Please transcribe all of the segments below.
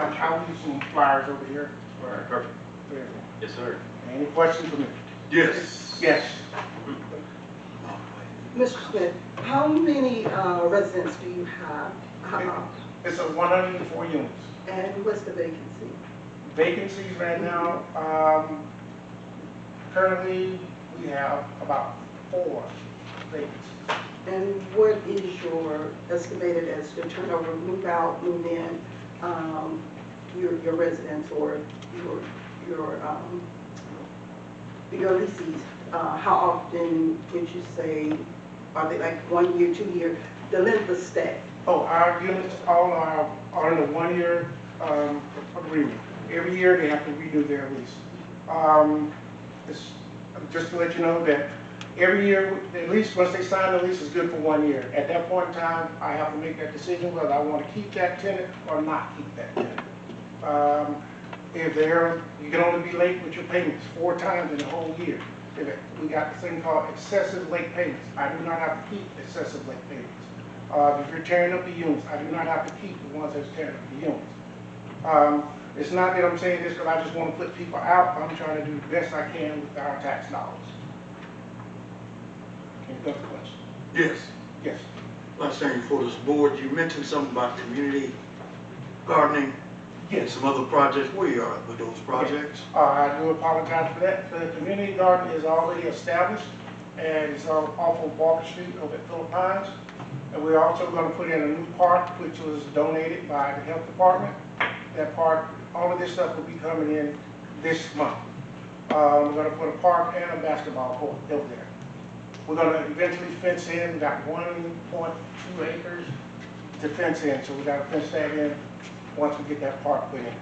I'll leave some flyers over here. All right, perfect. There. Yes, sir. Any questions for me? Yes. Yes. Mr. Smith, how many residents do you have? It's a 104 units. And what's the vacancy? Vacancies right now, currently we have about 4 vacancies. And what is your estimated as the turnover, move out, move in, your residents or your leases? How often would you say, are they like 1 year, 2 year, the length of stay? Oh, our units all are in a 1-year agreement. Every year they have to renew their lease. Just to let you know that every year, at least once they sign the lease, is good for 1 year. At that point in time, I have to make that decision whether I want to keep that tenant or not keep that tenant. You can only be late with your payments 4 times in the whole year. We got this thing called excessive late payments. I do not have to keep excessive late payments. If you're tearing up the units, I do not have to keep the ones that's tearing up the units. It's not that I'm saying this because I just want to put people out. I'm trying to do the best I can with our tax dollars. Any other questions? Yes. Yes. Last thing for this board, you mentioned something about community gardening and Yes. some other projects. Where you are with those projects? I do apologize for that. The community garden is already established and it's off of Walker Street over at Phillip Pines. And we're also going to put in a new park which was donated by the health department. That park, all of this stuff will be coming in this month. We're going to put a park and a basketball court over there. We're going to eventually fence in. We got 1.2 acres to fence in, so we got to fence that in once we get that park put in.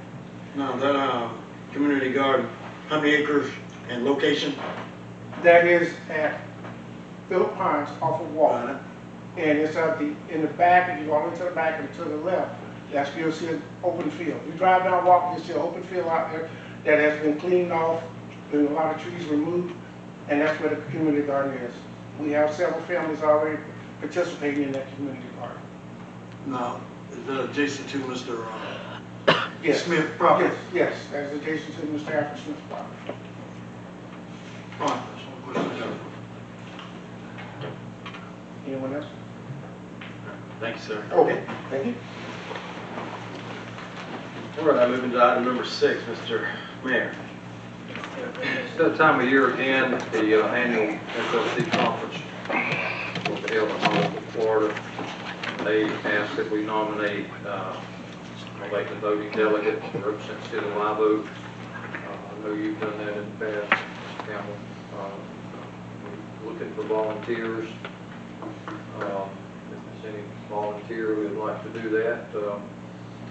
Now that community garden, how many acres and location? That is at Phillip Pines off of Walker. And it's in the back, if you go all the way to the back and to the left, that's where you'll see an open field. You drive down Walker, you see an open field out there that has been cleaned off, and a lot of trees removed, and that's where the community garden is. We have several families already participating in that community garden. Now, is that adjacent to Mr. Yes. Smith property? Yes, that's adjacent to Mr. Alfred Smith's property. Fine, that's one question I have. Anyone else? Thank you, sir. Okay, thank you. All right, moving to item number 6, Mr. Mayor. It's that time of year again, the annual FLC conference will be held in Hollywood, Florida. They asked that we nominate elected voting delegate to represent the city of Live Oak. I know you've done that in the past, Mr. Campbell. We're looking for volunteers. If there's any volunteer who would like to do that,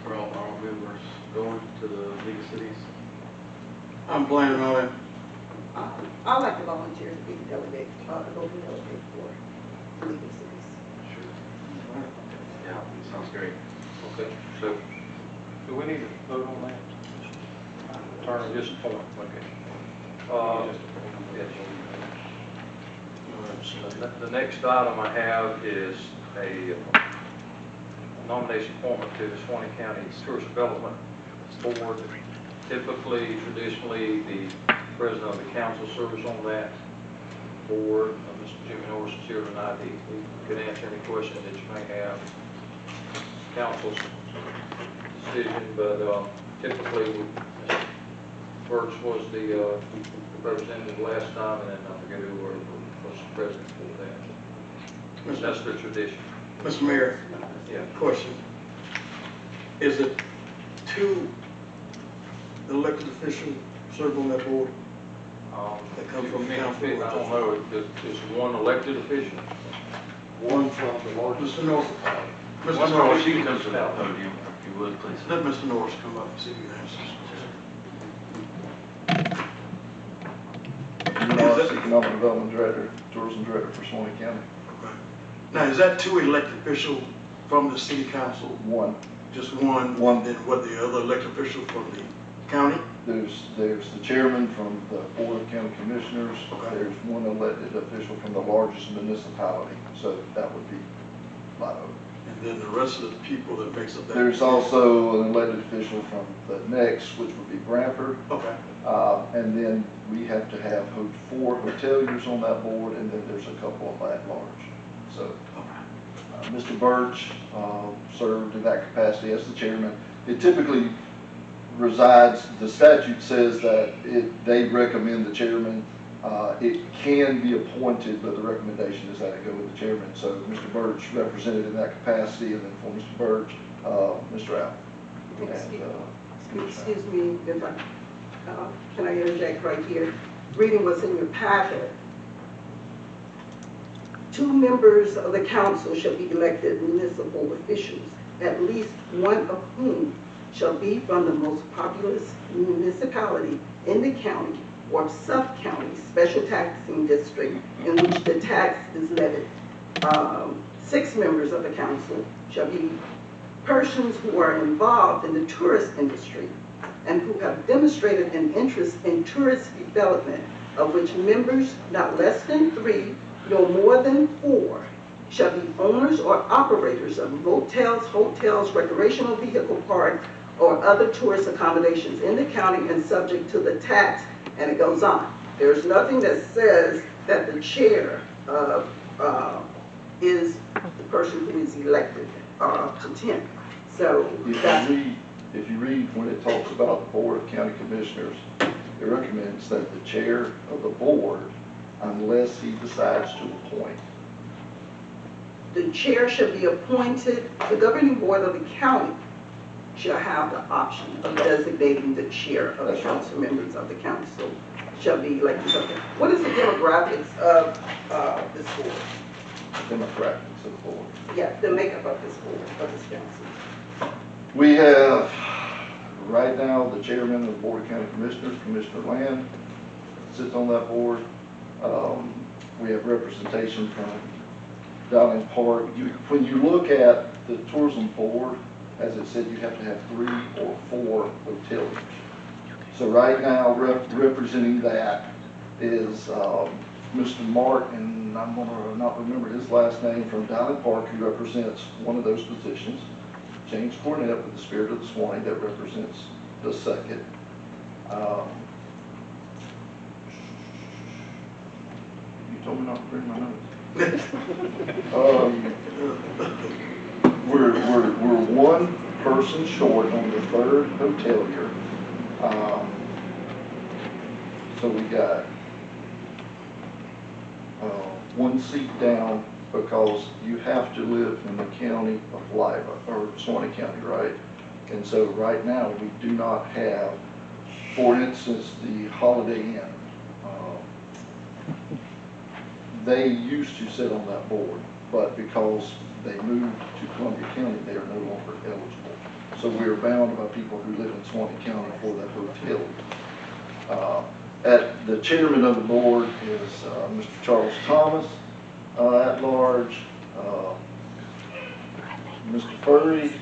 For all our members going to the League of Cities. I'm planning on it. I'd like to volunteer to be the delegate, the voting delegate for League of Cities. Sure. Yeah, sounds great. okay, so do we need to vote on that? Turn just a point, okay. Yes. The next item I have is a nomination appointment to the Swanee County Tourist Development Board. Typically, traditionally, the president of the council serves on that board. Mr. Jimmy Norris is here tonight. He can answer any questions that you may have. Council's decision, but typically, Mr. Birch was the representative last time, and then I forget who was the president for that. That's the tradition. Mr. Mayor, Yeah. question. Is it 2 elected officials serve on that board? That come from the council? I don't know, is one elected official? One from the largest. Mr. Norris. Mr. One Norris, more, she can come to that podium, if you would, please. let Mr. Norris come up and see if he answers. Norris, Economic Development Director, Tourism Director for Swanee County. Okay. Now, is that 2 elected officials from the city council? One. Just one? One. Then what, the other elected official from the county? There's the chairman from the Board of County Commissioners. Okay. There's one elected official from the largest municipality, so that would be Live Oak. And then the rest of the people that makes up that. There's also an elected official from the next, which would be Branford. Okay. And then we have to have 4 hoteliers on that board, and then there's a couple of at-large. So, Mr. Birch served in that capacity as the chairman. It typically resides, the statute says that they recommend the chairman. It can be appointed, but the recommendation is that it go with the chairman. So Mr. Birch represented in that capacity, and then for Mr. Birch, Mr. Al. Excuse me, if I, can I interject right here? Reading what's in your packet. 2 members of the council shall be elected municipal officials, at least one of whom shall be from the most populous municipality in the county or sub-county special taxing district in which the tax is levied. 6 members of the council shall be persons who are involved in the tourist industry and who have demonstrated an interest in tourist development, of which members not less than 3 no more than 4 shall be owners or operators of motels, hotels, recreational vehicle parks, or other tourist accommodations in the county and subject to the tax, and it goes on. There's nothing that says that the chair is the person who is elected to 10. So that's... If you read when it talks about the Board of County Commissioners, it recommends that the chair of the board, unless he decides to appoint. The chair shall be appointed, the governing board of the county shall have the option of designating the chair of the council. Members of the council shall be elected. What is the demographics of this board? Demographics of the board. Yeah, the makeup of this board, of this council. We have, right now, the chairman of the Board of County Commissioners, Commissioner Land, sits on that board. We have representation from Dowling Park. When you look at the tourism board, as it said, you have to have 3 or 4 hoteliers. So right now, representing that is Mr. Mark, and I'm going to not remember his last name, from Dowling Park, who represents one of those positions. James Cornett with the Spirit of the Swanee that represents the second. You told me not to bring my notes. We're 1 person short on the 3rd hotelier. So we got 1 seat down, because you have to live in the county of Liva, or Swanee County, right? And so right now, we do not have, for instance, the Holiday Inn. They used to sit on that board, but because they moved to Columbia County, they are no longer eligible. So we are bound by people who live in Swanee County for that hotel. The chairman of the board is Mr. Charles Thomas. At large, Mr. Furry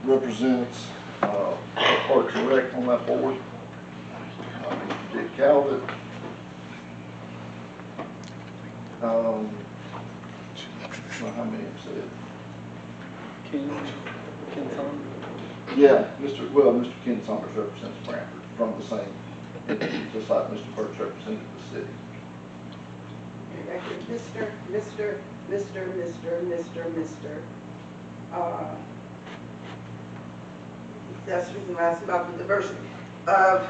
represents Parks and Rec on that board. Mr. Dick Calvert. I don't know how many have said. Ken Saunders? Yeah, Mr. Ken Saunders represents Branford from the same entity, just like Mr. Birch represented the city. Mr. That's the reason I asked about the diversity of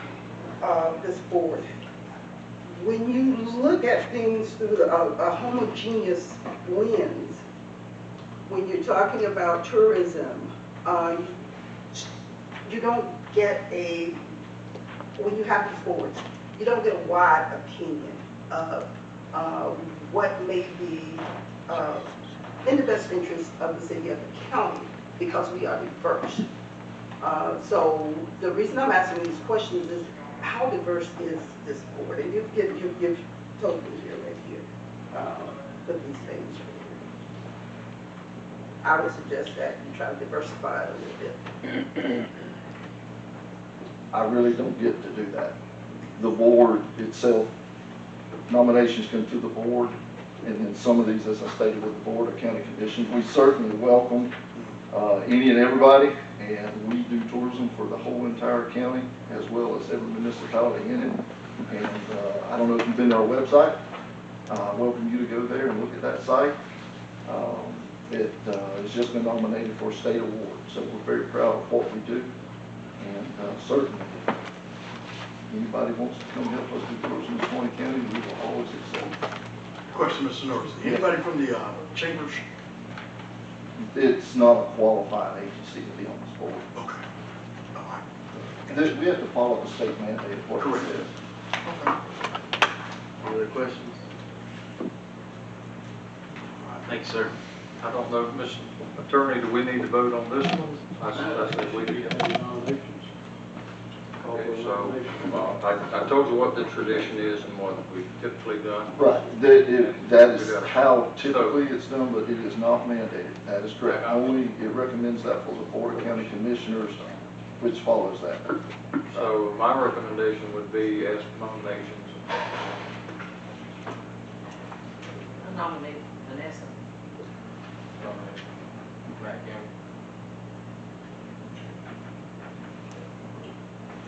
this board. When you look at things through a homogeneous lens, when you're talking about tourism, you don't get when you have these boards, you don't get a wide opinion of what may be in the best interest of the city of the county, because we are diverse. So the reason I'm asking these questions is, how diverse is this board? And you've told me here, right here, with these things. I would suggest that you try to diversify it a little bit. I really don't get to do that. The board itself, nominations come to the board, And then some of these, as I stated with the Board of County Commissioners, we certainly welcome any and everybody, and we do tourism for the whole entire county as well as every municipality in it. And I don't know if you've been to our website. I welcome you to go there and look at that site. It has just been nominated for a state award, so we're very proud of what we do. And certainly, if anybody wants to come help us do tourism in Swanee County, we will always accept. Question, Mr. Norris. Anybody from the chambers? It's not a qualified agency to be on this board. Okay. All right. We have to follow the state mandate of what it Correct. says. Okay. Any other questions? Thank you, sir. I don't know, Mr. Attorney, do we need to vote on this one? I think we do. Okay, so, I told you what the tradition is and what we've typically done. Right, that is how typically it's done, but it is not mandated. That is correct. Only, it recommends that for the Board of County Commissioners, which follows that. So my recommendation would be as nominations. I nominate Vanessa.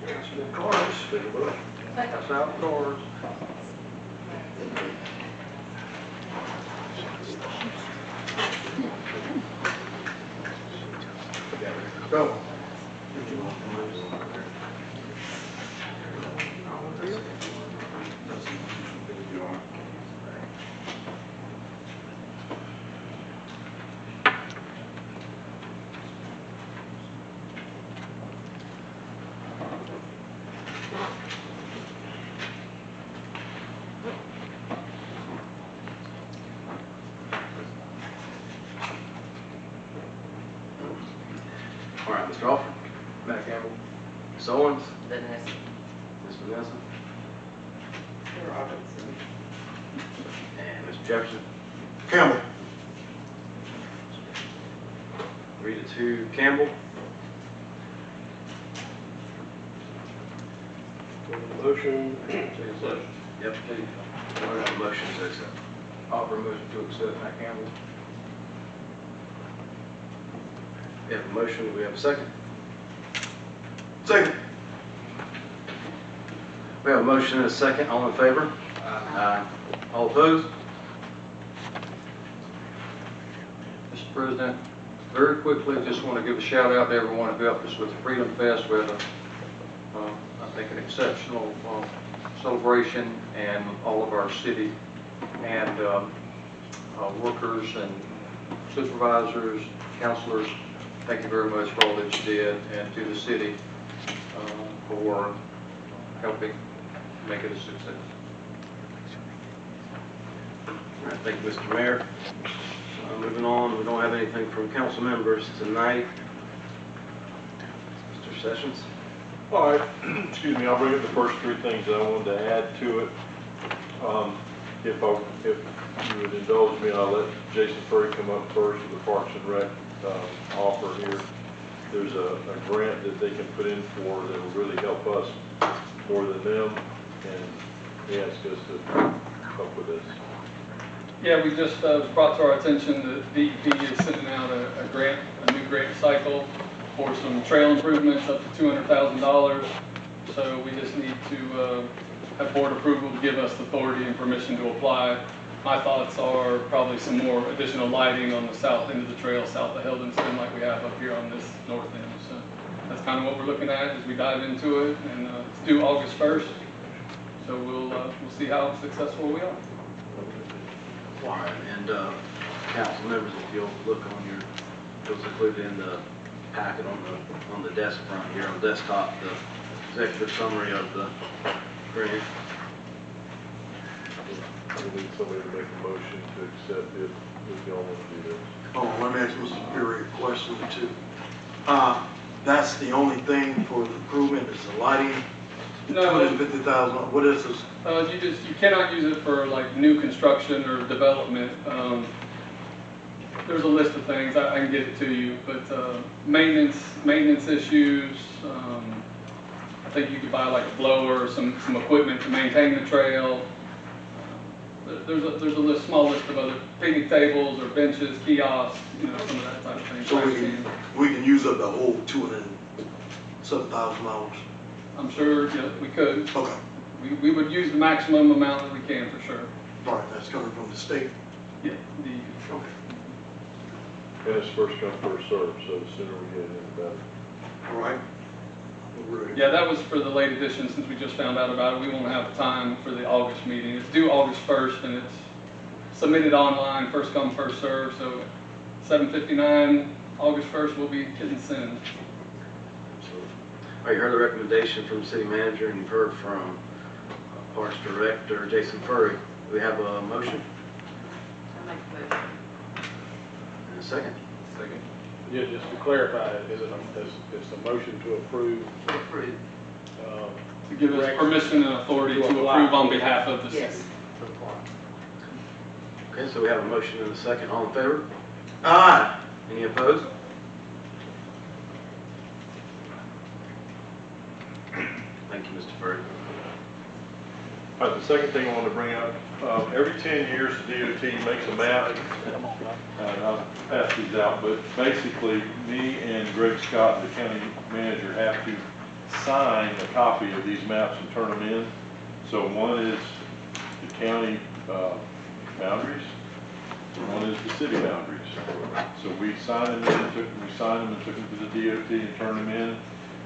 Councilman Carter, take a vote. Pass out cards. Go. All right, Mr. Alford, Matt Campbell. Ms. Owens, Vanessa. Ms. Vanessa, and Mr. Jefferson. Campbell. Rita 2, Campbell. Motion. Yep. Motion to accept. Offer motion to accept Matt Campbell. We have a motion, we have a second. Second. We have a motion and a second, all in favor? Aye. All opposed? Mr. President, very quickly, just want to give a shout out to everyone who helped us with the Freedom Fest. We had I think, an exceptional celebration, and all of our city and workers and supervisors, counselors, thank you very much for all that you did, and to the city for helping make it a success. All right, thank you, Mr. Mayor. Moving on, we don't have anything from council members tonight. Mr. Sessions? All right, excuse me, I'll bring up the first three things that I wanted to add to it. If you would indulge me, I'll let Jason Furry come up first with the Parks and Rec offer here. There's a grant that they can put in for that will really help us more than them, and he asked us to help with this. Yeah, we just brought to our attention that DEP is sending out a new grant cycle for some trail improvements up to $200,000. So we just need to have board approval to give us the authority and permission to apply. My thoughts are probably some more additional lighting on the south end of the trail, south of Heldenston, like we have up here on this north end. So that's kind of what we're looking at as we dive into it, and it's due August 1st. So we'll see how successful we are. All right, and council members, if you'll look on your, it was included in the packet on the desk front here on the desktop, the executive summary of the grant. I need somebody to make a motion to accept it if y'all want to do this. Oh, let me ask Mr. Fury a question or two. That's the only thing for the improvement is the lighting? No. $250,000, what is this? You cannot use it for like new construction or development. There's a list of things, I can get it to you, but maintenance issues. I think you could buy like a blower, some equipment to maintain the trail. There's a small list of other picnic tables or benches, kiosks, some of that type of thing. So trash cans. we can use up the whole 207,000 dollars? I'm sure, we could. Okay, We would use the maximum amount that we can for sure. all right, that's coming from the state. Yeah, Okay. And it's first come, first served, so the sooner we get it in, the better. All right. We're ready. yeah, that was for the late edition, since we just found out about it. We won't have time for the August meeting. It's due August 1st, and it's submitted online, first come, first served. So 7:59, August 1st, we'll be hitting send. All right, you heard the recommendation from the city manager, and you've heard from Parks Director Jason Furry. Do we have a motion I make a motion. and a second? Second. Yeah, just to clarify, is it a motion to approve, Approve. To give us permission and authority to approve on behalf of the city. Yes. for the park? Okay, so we have a motion and a second. All in favor? Aye. Any opposed? Thank you, Mr. Furry. All right, the second thing I want to bring up, every 10 years, the DOT makes a map, and I'll pass these out, but basically, me and Greg Scott, the county manager, have to sign a copy of these maps and turn them in. So one is the county boundaries, and one is the city boundaries. So we signed them and took them to the DOT and turned them in.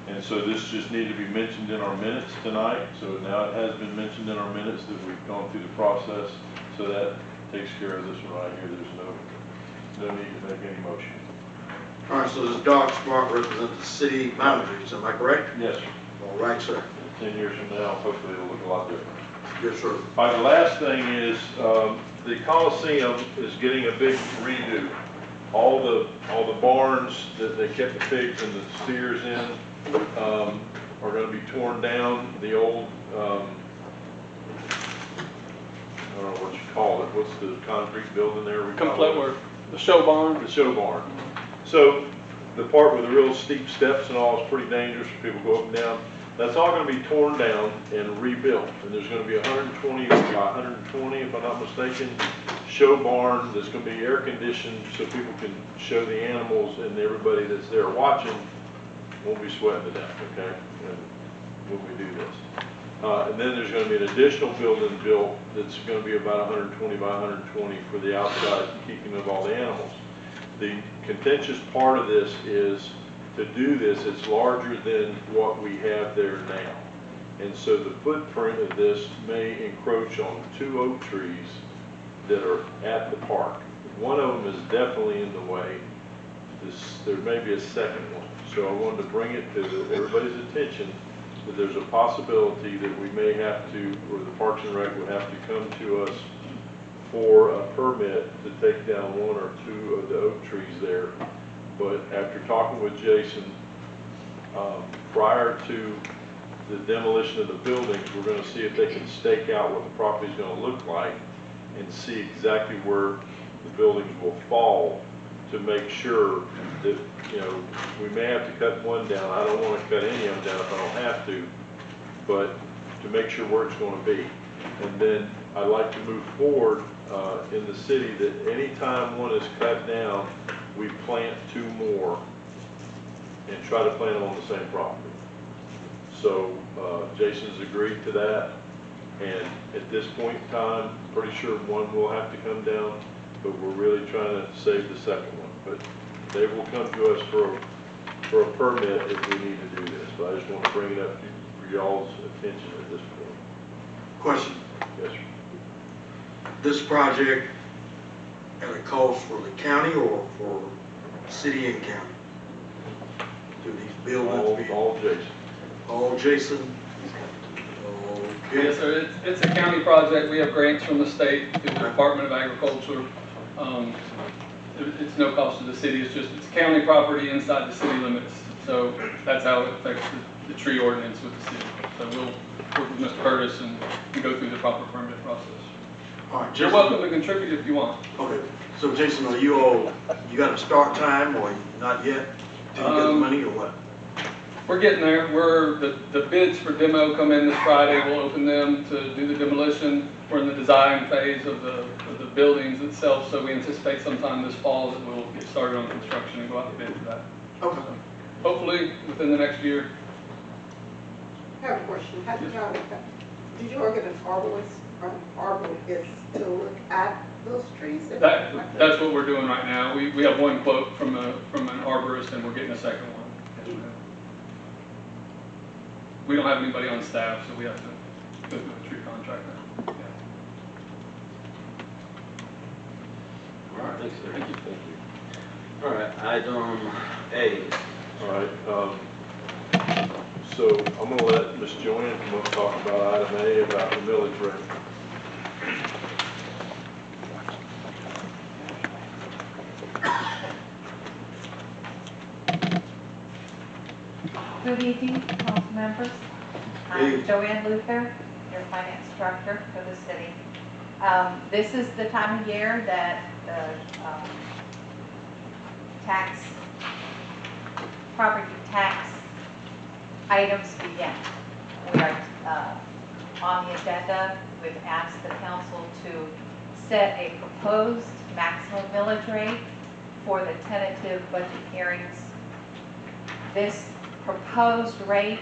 And so this just needed to be mentioned in our minutes tonight. So now it has been mentioned in our minutes that we've gone through the process. So that takes care of this one right here. There's no need to make any motion. All right, so this dark spot represents the city boundaries, am I correct? Yes, sir. All right, sir. 10 years from now, hopefully it'll look a lot different. Yes, sir. All right, the last thing is, the Coliseum is getting a big redo. All the barns that they kept the pigs and the steers in, are gonna be torn down. The old, I don't know what you call it, what's the concrete building there? We call Complete it? work. The show barn. The show barn. So the part with the real steep steps and all is pretty dangerous for people to go up and down. That's all gonna be torn down and rebuilt. And there's gonna be 120, if I'm not mistaken, show barn that's gonna be air conditioned so people can show the animals, and everybody that's there watching won't be sweating to death, okay? And when we do this. And then there's gonna be an additional building built that's gonna be about 120 by 120 for the outside keeping of all the animals. The contentious part of this is, to do this, it's larger than what we have there now. And so the footprint of this may encroach on 2 oak trees that are at the park. One of them is definitely in the way. There may be a second one. So I wanted to bring it to everybody's attention that there's a possibility that we may have to, or the Parks and Rec would have to come to us for a permit to take down 1 or 2 of the oak trees there. But after talking with Jason, prior to the demolition of the buildings, we're gonna see if they can stake out what the property's gonna look like and see exactly where the buildings will fall, to make sure that, we may have to cut one down. I don't want to cut any of them down if I don't have to, but to make sure where it's going to be. And then I'd like to move forward in the city that anytime one is cut down, we plant 2 more and try to plant them on the same property. So Jason's agreed to that. And at this point in time, pretty sure one will have to come down, but we're really trying to save the second one. But they will come to us for a permit if we need to do this. But I just want to bring it up for y'all's attention at this point. Question. Yes, sir. This project at a cost for the county or for city and county? Do these buildings be All Jason. all Jason? Okay. Yes, sir. It's a county project. We have grants from the state through the Department of Agriculture. It's no cost to the city. It's county property inside the city limits. So that's how it affects the tree ordinance with the city. So we'll work with Mr. Curtis and go through the proper permit process. All right, You're Jason. welcome to contribute if you want. Okay, so Jason, are you got a start time or not yet? Till you get the money or what? We're getting there. The bids for demo come in this Friday. We'll open them to do the demolition. We're in the design phase of the buildings itself, so we anticipate sometime this fall that we'll get started on construction and go out to bid for that. Okay. Hopefully, within the next year. I have a question. Did you all get an arborist to look at those trees? That's what we're doing right now. We have one quote from an arborist, and we're getting a second one. We don't have anybody on staff, so we have to go through a tree contractor. Yeah. All right, thanks, sir. Thank you. All right, item A. All right, so I'm gonna let Ms. Joanne come up and talk about item A, about the millage rate. Good evening, council members. I'm Joanne Luther, your finance director for the city. This is the time of year that the property tax items begin. We are on the agenda. We've asked the council to set a proposed maximum millage rate for the tentative budget hearings. This proposed rate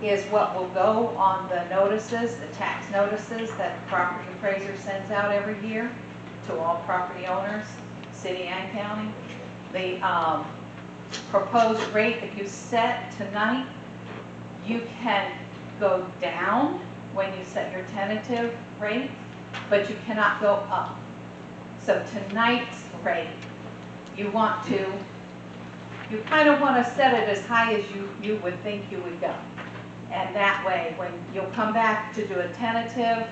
is what will go on the notices, the tax notices that the property appraiser sends out every year to all property owners, city and county. The proposed rate that you set tonight, you can go down when you set your tentative rate, but you cannot go up. So tonight's rate, you kind of want to set it as high as you would think you would go. And that way, when you'll come back to do a tentative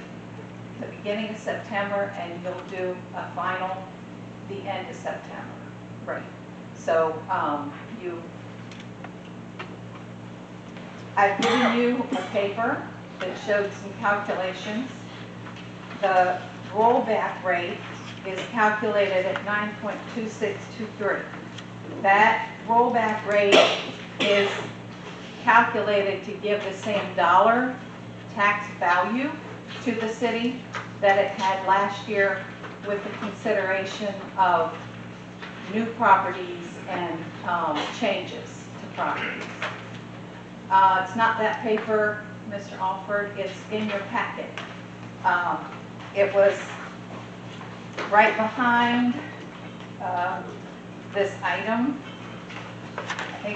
the beginning of September, and you'll do a final the end of September. Right. So I've given you a paper that showed some calculations. The rollback rate is calculated at 9.2623. That rollback rate is calculated to give the same dollar tax value to the city that it had last year, with the consideration of new properties and changes to properties. It's not that paper, Mr. Alford, it's in your packet. It was right behind this item